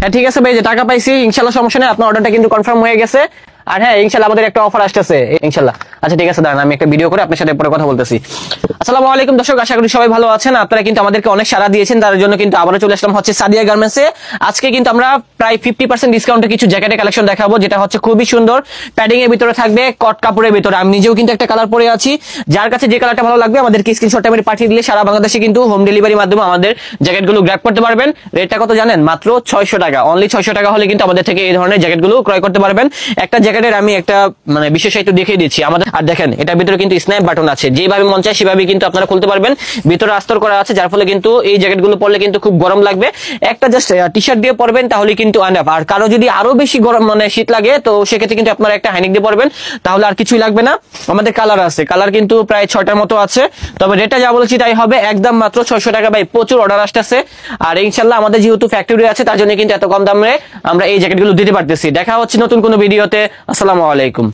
হ্যাঁ ঠিক আছে ভাই, যে টাকা পাইছি ইনশাল্লাহ, সমস্যা নেই, আপনার অর্ডারটা কিন্তু কনফার্ম হয়ে গেছে। আর হ্যাঁ ইনশাল্লাহ আমাদের একটা অফার আসতেছে ইনশাল্লাহ। আচ্ছা ঠিক আছে, দাঁড়ান আমি একটা ভিডিও করে আপনার সাথে পরে কথা বলতেছি। আসসালামু আলাইকুম দর্শক, আশা করি সবাই ভালো আছেন। আপনারা কিন্তু আমাদেরকে অনেক সাড়া দিয়েছেন, তার জন্য কিন্তু আবারও চলে আসলাম হচ্ছে সাদিয়া গার্মেন্টসে। আজকে কিন্তু আমরা প্রায় 50% ডিসকাউন্টে কিছু জ্যাকেটের কালেকশন দেখাবো, যেটা হচ্ছে খুবই সুন্দর, প্যাডিং এর ভিতরে থাকবে, কট কাপড়ের ভিতরে। আমি নিজেও কিন্তু একটা কালার পরে আছি, যার কাছে যে কালারটা ভালো লাগবে আমাদেরকে স্ক্রিনশট টাইমে পাঠিয়ে দিলে সারা বাংলাদেশে কিন্তু হোম ডেলিভারির মাধ্যমে আমাদের জ্যাকেটগুলো গ্র্যাব করতে পারবেন। রেটটা কত জানেন? মাত্র 600 টাকা, অনলি 600 টাকা হলে কিন্তু আমাদের থেকে এই ধরনের জ্যাকেটগুলো ক্রয় করতে পারবেন। একটা জ্যাকেটের আমি একটা মানে বিশেষায়িত দেখিয়ে দিচ্ছি আমাদের। আর দেখেন এটার ভিতরে কিন্তু স্ন্যাপ বাটন আছে, যেভাবে মন চায় সেভাবে কিন্তু আপনারা খুলতে পারবেন। ভিতরে আস্তর করা আছে, যার ফলে কিন্তু এই জ্যাকেটগুলো পরলে কিন্তু খুব গরম লাগবে। একটা জাস্ট টি শার্ট দিয়ে পরবেন তাহলে কিন্তু আনাফ। আর কারো যদি আরো বেশি গরম মানে শীত লাগে তো সেক্ষেত্রে কিন্তু আপনারা একটা হাইনেক দিয়ে পরবেন, তাহলে আর কিছুই লাগবে না। আমাদের কালার আছে, কালার কিন্তু প্রায় 6টার মতো আছে। তবে রেটটা যা বলেছি তাই হবে, একদম মাত্র 600 টাকা। ভাই প্রচুর অর্ডার আসতেছে, আর ইনশাল্লাহ আমাদের যেহেতু ফ্যাক্টরি আছে তার জন্য কিন্তু এত কম দামে আমরা এই জ্যাকেটগুলো দিতে পারতেছি। দেখা হচ্ছে নতুন কোনো ভিডিওতে। আসসালামু আলাইকুম।